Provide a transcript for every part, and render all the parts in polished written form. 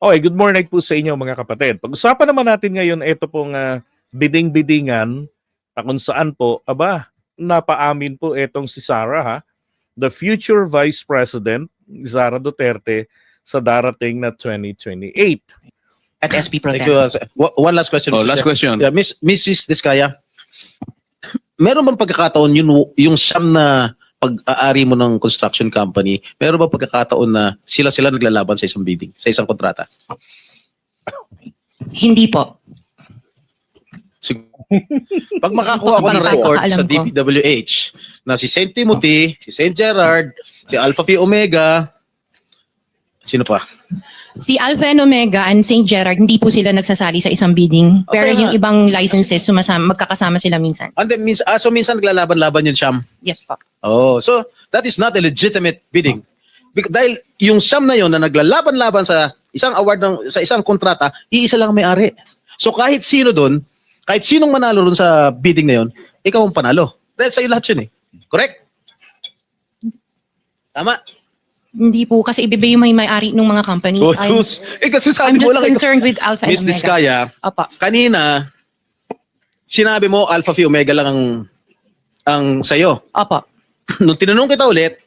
Okay, good morning po sa inyo mga kapatid. Pag-usapan naman natin ngayon ito pong biding-bidingan na kung saan po, napaamin po itong si Sara, the future Vice President, Sara Duterte, sa darating na 2028. At SP Pro Thank Tem. you. One last question. Oh, Mr. last Chair. question. Yeah, Mrs. Diskaya, meron bang pagkakataon yung siyam na pag-aari mo ng construction company, meron bang pagkakataon na sila naglalaban sa isang bidding, sa isang kontrata? Hindi po. Pag makakuha ko ng record Alam sa ko. DPWH na si St. Timothy, si St. Gerard, si Alpha Phi Omega, sino pa? Si Alpha and Omega and St. Gerard, hindi po sila nagsasali sa isang bidding. Pero Okay yung nga. ibang licenses, magkakasama sila minsan. And then, so minsan naglalaban-laban yung siyam. Yes po. Oh, so that is not a legitimate bidding. Dahil yung siyam na yon na naglalaban-laban sa isang award sa isang kontrata, iisa lang ang may-ari. So kahit sino doon, kahit sinong manalo doon sa bidding na yon, ikaw ang panalo. Dahil sa lahat yun eh. Correct? Tama? Hindi po, kasi ibibigay mo yung may-ari ng mga companies. Oh, I'm, sus. Kasi I'm sabi mo just lang, concerned with Alpha and Miss Omega. Diskaya, Opo. kanina, sinabi mo Alpha Phi Omega lang ang sayo. Opo. Nung tinanong kita ulit,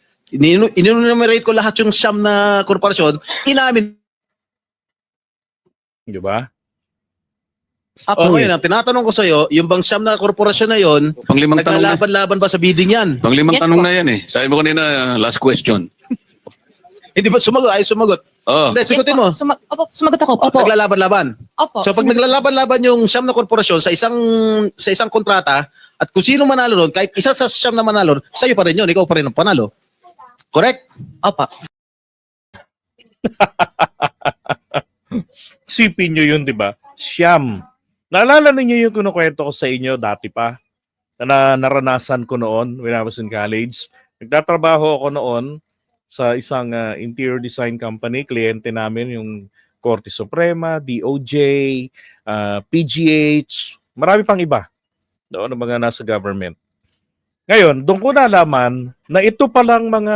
inunumerate ko lahat yung siyam na korporasyon, inamin. Di ba? Opo. O ngayon, ang tinatanong ko sa'yo, yung bang siyam na korporasyon na yon, Panglimang tanong na. naglalaban-laban ba sa bidding yan? Panglimang Yes tanong po. na yan eh. Sabi mo kanina, last question. Hindi ba sumagot? Ay, sumagot. Oh, Hindi, sagutin mo. Opo, sumagot ako. Opo. Naglalaban-laban. Opo. So pag naglalaban-laban yung siyam na korporasyon sa isang kontrata, at kung sino manalo ron, kahit isa sa siyam na manalo, sa'yo pa rin yun, ikaw pa rin ang panalo. Correct? Opo. Sipin nyo yun, di ba? Siyam. Naalala ninyo yung kinukwento ko sa inyo dati pa na naranasan ko noon when I was in college. Nagtatrabaho ako noon sa isang interior design company. Kliyente namin yung Korte Suprema, DOJ, PGH, marami pang iba. Doon ang mga nasa government. Ngayon, doon ko nalaman na ito palang mga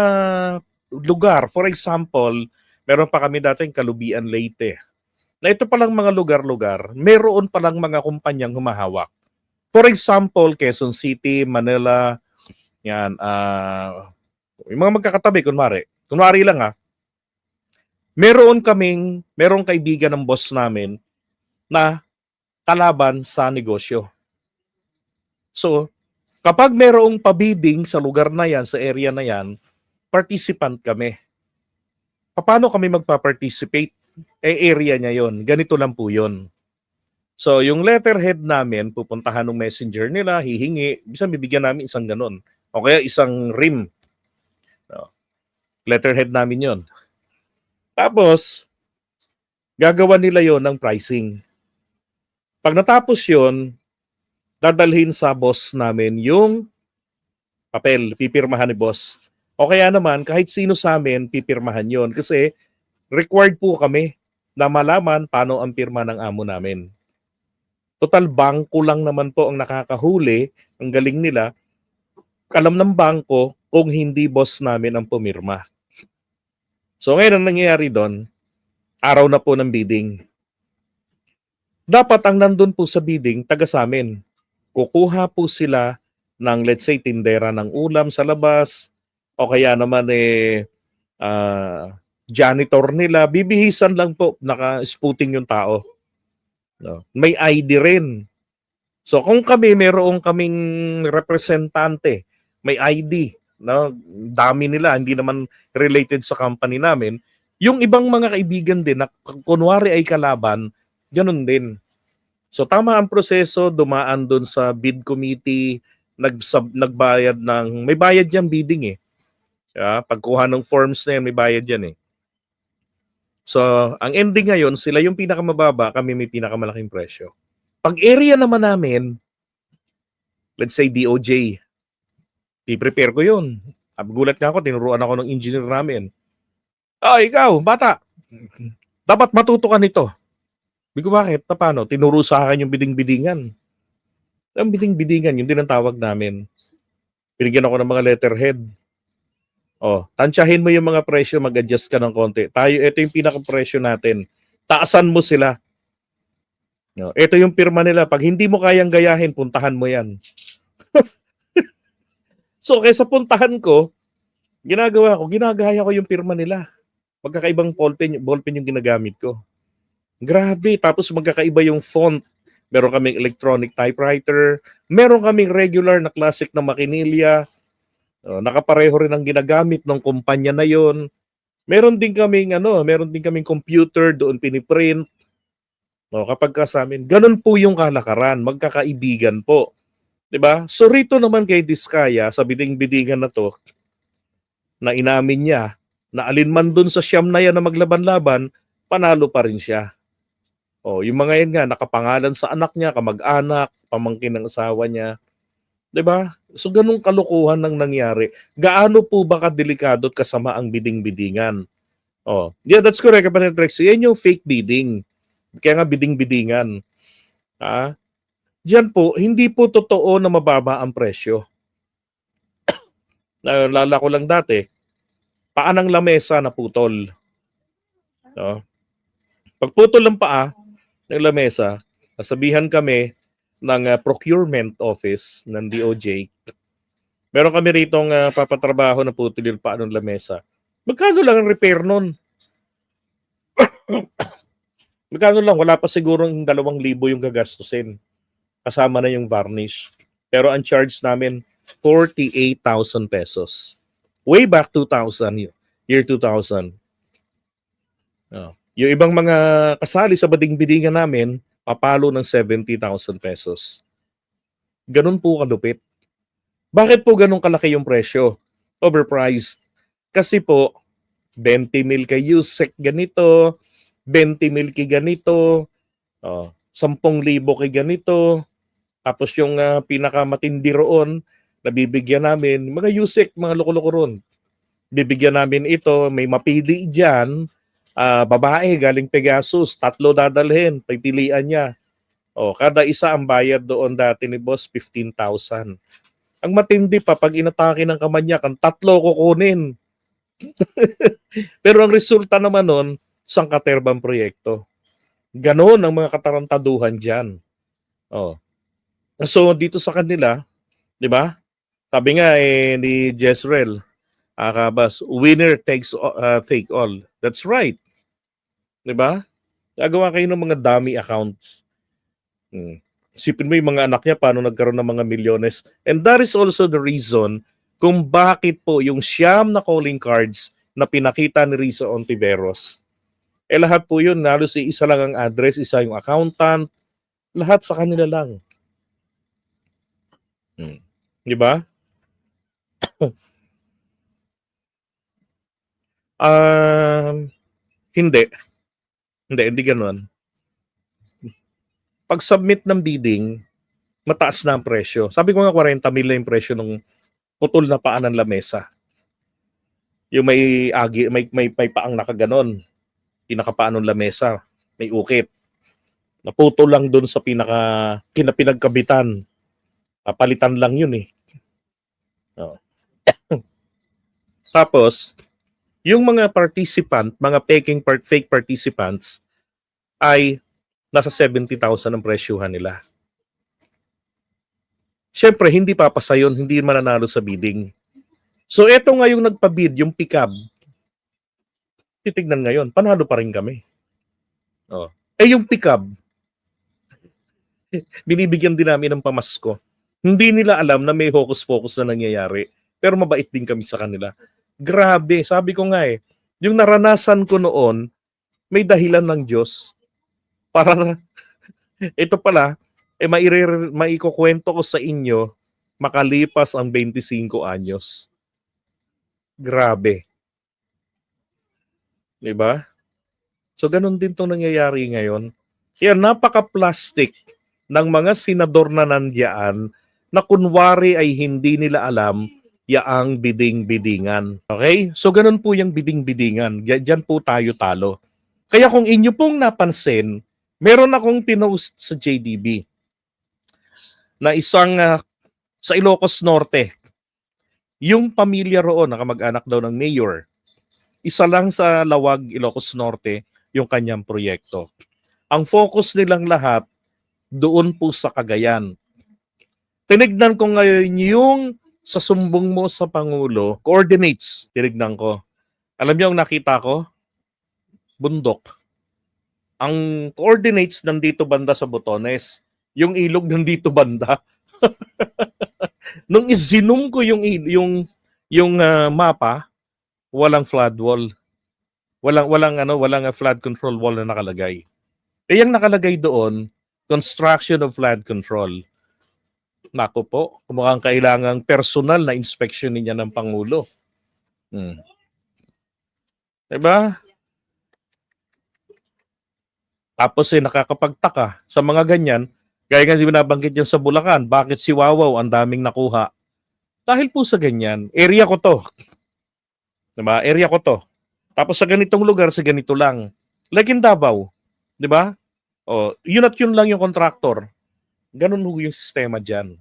lugar. For example, meron pa kami dating Kalubian Leyte. Na ito palang mga lugar-lugar, meron palang mga kumpanyang humahawak. For example, Quezon City, Manila, yan, yung mga magkakatabi, kunwari lang merong kaibigan ng boss namin na kalaban sa negosyo. So, kapag merong pabidding sa lugar na yan, sa area na yan, participant kami. Paano kami magpa-participate? Area niya yon. Ganito lang po yon. So, yung letterhead namin, pupuntahan ng messenger nila, hihingi, bisa bibigyan namin isang ganon. O kaya isang rim. Letterhead namin yon. Tapos, gagawa nila yon ng pricing. Pag natapos yon, dadalhin sa boss namin yung papel, pipirmahan ni boss. O kaya naman, kahit sino sa amin, pipirmahan yon. Kasi, required po kami na malaman paano ang pirma ng amo namin. Total, bangko lang naman po ang nakakahuli. Ang galing nila. Alam ng bangko kung hindi boss namin ang pumirma. So ngayon ang nangyayari doon, araw na po ng bidding. Dapat ang nandun po sa bidding, taga sa amin. Kukuha po sila ng, let's say, tindera ng ulam sa labas, o kaya naman janitor nila, bibihisan lang po, naka-spooting yung tao. No? May ID rin. So kung mayroong kaming representante, may ID, no? Dami nila, hindi naman related sa company namin, yung ibang mga kaibigan din na kunwari ay kalaban, ganun din. So tama ang proseso, dumaan doon sa bid committee, nagbayad may bayad yan bidding eh. Pagkuha ng forms na yan, may bayad yan eh. So, ang ending ngayon, sila yung pinakamababa, kami may pinakamalaking presyo. Pag area naman namin, let's say DOJ, i-prepare ko yun. Gulat nga ako, tinuruan ako ng engineer namin. Ikaw, bata, dapat matuto ka nito. Bigo bakit? Paano? Tinuro sa akin yung biding-bidingan. Ang biding-bidingan, yun din ang tawag namin. Binigyan ako ng mga letterhead. Tansyahin mo yung mga presyo, mag-adjust ka ng konti. Ito yung pinaka-presyo natin. Taasan mo sila. No, ito yung pirma nila. Pag hindi mo kayang gayahin, puntahan mo yan. So, kaysa puntahan ko, ginagaya ko yung pirma nila. Magkakaibang ballpen yung ginagamit ko. Grabe. Tapos magkakaiba yung font. Meron kaming electronic typewriter. Meron kaming regular na classic na makinilya. Nakapareho rin ang ginagamit ng kumpanya na yon. Meron din kaming computer doon piniprint. Kapag ka sa amin, ganun po yung kalakaran, magkakaibigan po. 'Di ba? So rito naman kay Diskaya sa biding-bidingan na to, na inamin niya na alinman dun sa siyam na yan na maglaban-laban, panalo pa rin siya. Yung mga yan nga, nakapangalan sa anak niya, kamag-anak, pamangkin ng asawa niya. 'Di ba? So ganung kalukuhan nang nangyari. Gaano po ba kadelikado at kasama ang biding-bidingan? Yeah, that's correct, Kapatid Rex. Yan yung fake bidding. Kaya nga biding-bidingan. Diyan po, hindi po totoo na mababa ang presyo. Naalala ko lang dati, paa ng lamesa na putol. Pagputol ng paa ng lamesa, nasabihan kami ng procurement office ng DOJ. Meron kami ritong papatrabaho na putol yung paa ng lamesa. Magkano lang ang repair nun? Magkano lang? Wala pa siguro 2,000 yung gagastusin. Kasama na yung varnish. Pero ang charge namin, 48,000 pesos. Way back 2000, year 2000. Yung ibang mga kasali sa bading-bidingan namin, papalo ng 70,000 pesos. Ganun po kalupit. Bakit po ganun kalaki yung presyo? Overpriced. Kasi po, 20 mil kay Yusek ganito, 20 mil kay ganito, 10,000 kay ganito. Tapos yung pinakamatindi roon, nabibigyan namin, mga Yusek, mga loko-loko roon. Bibigyan namin ito, may mapili dyan, babae galing Pegasus, 3 dadalhin, pipilian niya. Kada isa ang bayad doon dati ni boss, 15,000. Ang matindi pa, pag inatake ng kamanyak, ang 3 kukunin. Pero ang resulta naman nun, sangkaterbang proyekto. Ganon ang mga katarantaduhan dyan. So dito sa kanila, 'di ba? Sabi nga ni Jezreel, Kabas, winner take all. That's right. 'Di ba? Gagawa kayo ng mga dummy accounts. Isipin mo yung mga anak niya paano nagkaroon ng mga milyones. And that is also the reason kung bakit po yung siyam na calling cards na pinakita ni Risa Ontiveros. Lahat po yun, halos isa lang ang address, isa yung accountant, lahat sa kanila lang. Di ba? Hindi ganoon. Pag-submit ng bidding, mataas na ang presyo. Sabi ko nga 40 mil na yung presyo ng putol na paa ng lamesa. Yung may paang nakaganon. Pinakapaan ng lamesa, may ukit. Naputol lang doon sa pinagkabitan. Papalitan lang yun eh. Tapos, yung mga participant, mga fake participants, ay nasa 70,000 ang presyuhan nila. Siyempre, hindi papasa yun, hindi mananalo sa bidding. So, eto nga yung nagpabid, yung pick-up. Titignan ngayon, panalo pa rin kami. Yung pick-up, binibigyan din namin ng pamasko. Hindi nila alam na may hocus-pocus na nangyayari, pero mabait din kami sa kanila. Grabe, sabi ko nga yung naranasan ko noon, may dahilan ng Diyos. Para, ito pala, maikukwento ko sa inyo, makalipas ang 25 anyos. Grabe. Diba? So, ganun din itong nangyayari ngayon. Kaya napaka-plastic ng mga senador na nandiyan na kunwari ay hindi nila alam yaang biding-bidingan. Okay? So, ganun po yung biding-bidingan. Diyan po tayo talo. Kaya kung inyo pong napansin, meron akong pinost sa JDB na isang sa Ilocos Norte. Yung pamilya roon, nakamag-anak daw ng mayor, isa lang sa Lawag, Ilocos Norte, yung kanyang proyekto. Ang focus nilang lahat doon po sa Cagayan. Tinignan ko ngayon yung sa sumbong mo sa Pangulo, coordinates, tinignan ko. Alam niyo ang nakita ko? Bundok. Ang coordinates nandito banda sa Botones. Yung ilog nandito banda. Nung isinum ko yung mapa, walang flood wall. Walang flood control wall na nakalagay. Eh yung nakalagay doon, construction of flood control. Nako po, mukhang kailangang personal na inspection niya ng Pangulo. Diba? Tapos nakakapagtaka sa mga ganyan, gaya nga binabanggit yan sa Bulacan, bakit si Wawaw ang daming nakuha? Dahil po sa ganyan, area ko to. Diba? Area ko to. Tapos sa ganitong lugar, sa ganito lang. Like in Davao. Diba? O, yun at yun lang yung contractor. Ganun ho yung sistema dyan.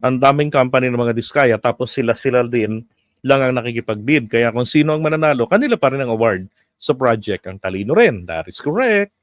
Ang daming company ng mga Diskaya, tapos sila din lang ang nakikipag-bid. Kaya kung sino ang mananalo, kanila pa rin ang award sa project. Ang talino rin. That is correct.